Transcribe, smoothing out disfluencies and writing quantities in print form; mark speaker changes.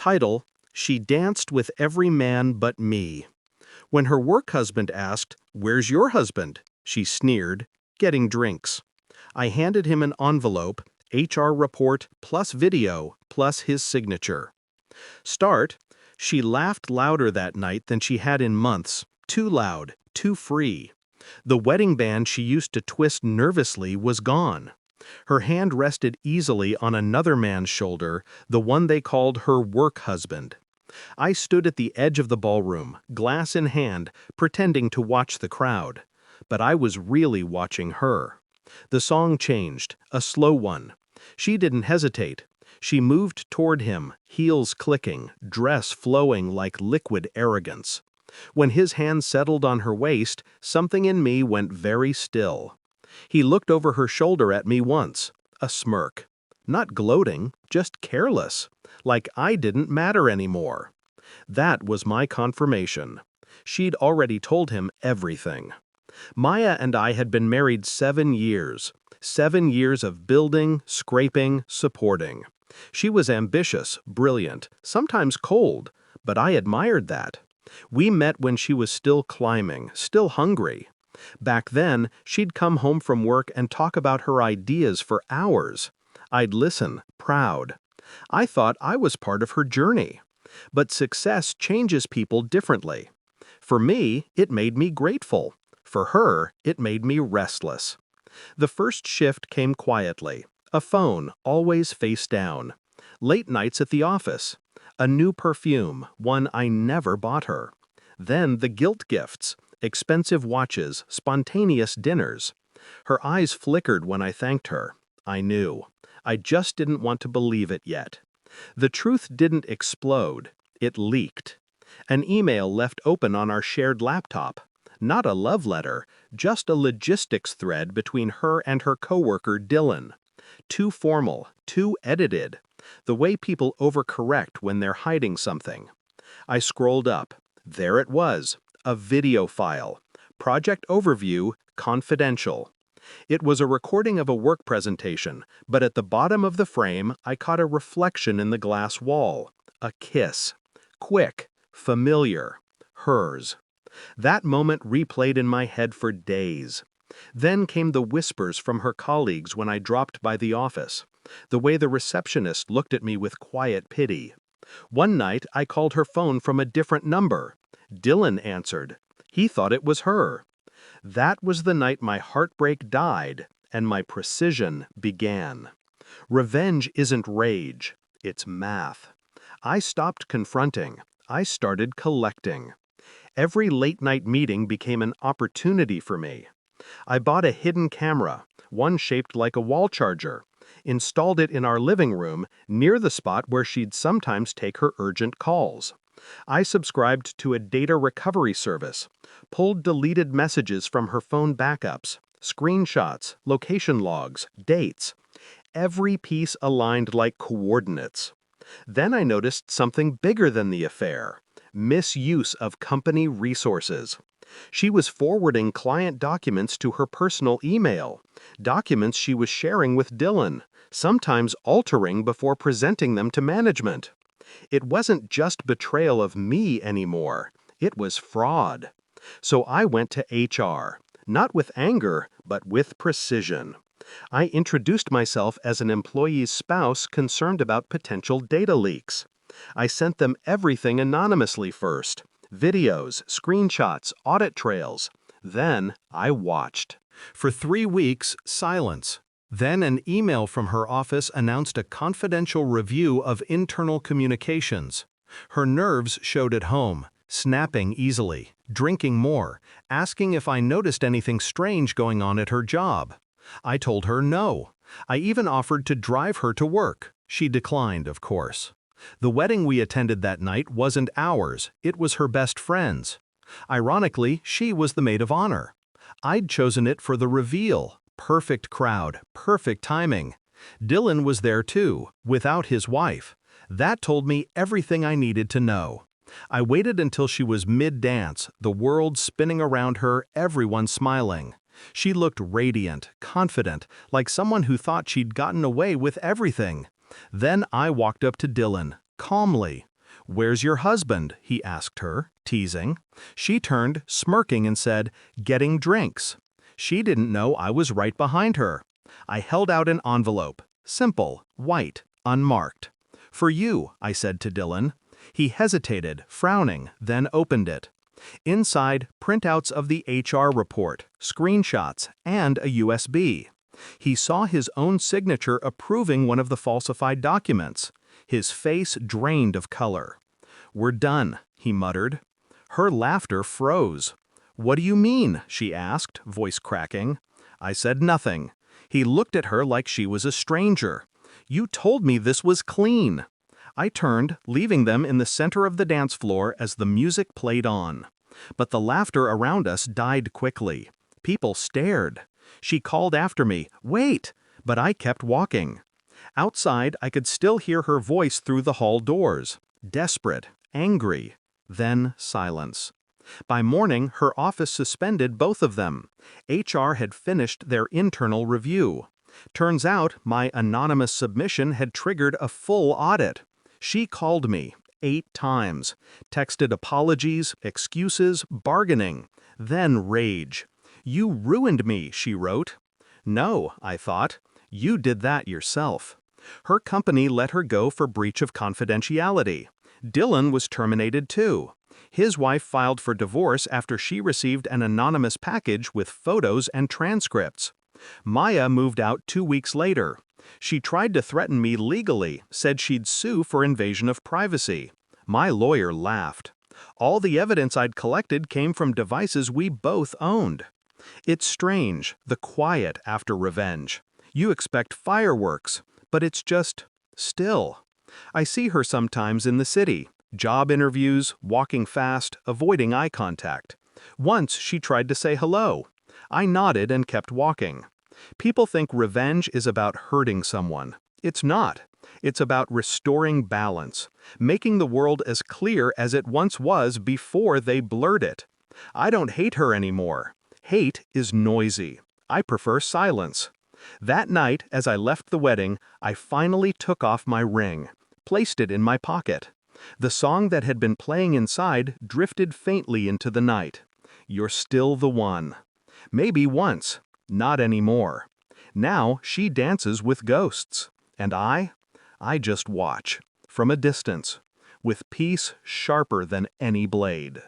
Speaker 1: Title: She Danced with Every Man But Me. When her work husband asked, "Where's your husband?" she sneered, "Getting drinks." I handed him an envelope, HR report plus video plus his signature. Start: She laughed louder that night than she had in months. Too loud, too free. The wedding band she used to twist nervously was gone. Her hand rested easily on another man's shoulder, the one they called her work husband. I stood at the edge of the ballroom, glass in hand, pretending to watch the crowd. But I was really watching her. The song changed, a slow one. She didn't hesitate. She moved toward him, heels clicking, dress flowing like liquid arrogance. When his hand settled on her waist, something in me went very still. He looked over her shoulder at me once, a smirk. Not gloating, just careless, like I didn't matter anymore. That was my confirmation. She'd already told him everything. Maya and I had been married 7 years. 7 years of building, scraping, supporting. She was ambitious, brilliant, sometimes cold, but I admired that. We met when she was still climbing, still hungry. Back then, she'd come home from work and talk about her ideas for hours. I'd listen, proud. I thought I was part of her journey. But success changes people differently. For me, it made me grateful. For her, it made me restless. The first shift came quietly. A phone, always face down. Late nights at the office. A new perfume, one I never bought her. Then the guilt gifts, expensive watches, spontaneous dinners. Her eyes flickered when I thanked her. I knew. I just didn't want to believe it yet. The truth didn't explode. It leaked. An email left open on our shared laptop. Not a love letter, just a logistics thread between her and her coworker Dylan. Too formal, too edited. The way people overcorrect when they're hiding something. I scrolled up. There it was, a video file. Project overview, confidential. It was a recording of a work presentation, but at the bottom of the frame, I caught a reflection in the glass wall. A kiss. Quick, familiar, hers. That moment replayed in my head for days. Then came the whispers from her colleagues when I dropped by the office. The way the receptionist looked at me with quiet pity. One night, I called her phone from a different number. Dylan answered. He thought it was her. That was the night my heartbreak died and my precision began. Revenge isn't rage, it's math. I stopped confronting. I started collecting. Every late-night meeting became an opportunity for me. I bought a hidden camera, one shaped like a wall charger, installed it in our living room near the spot where she'd sometimes take her urgent calls. I subscribed to a data recovery service, pulled deleted messages from her phone backups, screenshots, location logs, dates. Every piece aligned like coordinates. Then I noticed something bigger than the affair: misuse of company resources. She was forwarding client documents to her personal email, documents she was sharing with Dylan, sometimes altering before presenting them to management. It wasn't just betrayal of me anymore. It was fraud. So I went to HR, not with anger, but with precision. I introduced myself as an employee's spouse concerned about potential data leaks. I sent them everything anonymously first: videos, screenshots, audit trails. Then I watched. For 3 weeks, silence. Then an email from her office announced a confidential review of internal communications. Her nerves showed at home, snapping easily, drinking more, asking if I noticed anything strange going on at her job. I told her no. I even offered to drive her to work. She declined, of course. The wedding we attended that night wasn't ours, it was her best friend's. Ironically, she was the maid of honor. I'd chosen it for the reveal. Perfect crowd, perfect timing. Dylan was there too, without his wife. That told me everything I needed to know. I waited until she was mid-dance, the world spinning around her, everyone smiling. She looked radiant, confident, like someone who thought she'd gotten away with everything. Then I walked up to Dylan, calmly. "Where's your husband?" he asked her, teasing. She turned, smirking, and said, "Getting drinks." She didn't know I was right behind her. I held out an envelope. Simple, white, unmarked. "For you," I said to Dylan. He hesitated, frowning, then opened it. Inside, printouts of the HR report, screenshots, and a USB. He saw his own signature approving one of the falsified documents. His face drained of color. "We're done," he muttered. Her laughter froze. "What do you mean?" she asked, voice cracking. I said nothing. He looked at her like she was a stranger. "You told me this was clean." I turned, leaving them in the center of the dance floor as the music played on. But the laughter around us died quickly. People stared. She called after me, "Wait!" but I kept walking. Outside, I could still hear her voice through the hall doors. Desperate, angry. Then silence. By morning, her office suspended both of them. HR had finished their internal review. Turns out, my anonymous submission had triggered a full audit. She called me 8 times, texted apologies, excuses, bargaining, then rage. "You ruined me," she wrote. No, I thought. You did that yourself. Her company let her go for breach of confidentiality. Dylan was terminated too. His wife filed for divorce after she received an anonymous package with photos and transcripts. Maya moved out 2 weeks later. She tried to threaten me legally, said she'd sue for invasion of privacy. My lawyer laughed. All the evidence I'd collected came from devices we both owned. It's strange, the quiet after revenge. You expect fireworks, but it's just still. I see her sometimes in the city. Job interviews, walking fast, avoiding eye contact. Once she tried to say hello. I nodded and kept walking. People think revenge is about hurting someone. It's not. It's about restoring balance, making the world as clear as it once was before they blurred it. I don't hate her anymore. Hate is noisy. I prefer silence. That night, as I left the wedding, I finally took off my ring, placed it in my pocket. The song that had been playing inside drifted faintly into the night. "You're still the one." Maybe once, not anymore. Now she dances with ghosts. And I just watch, from a distance, with peace sharper than any blade.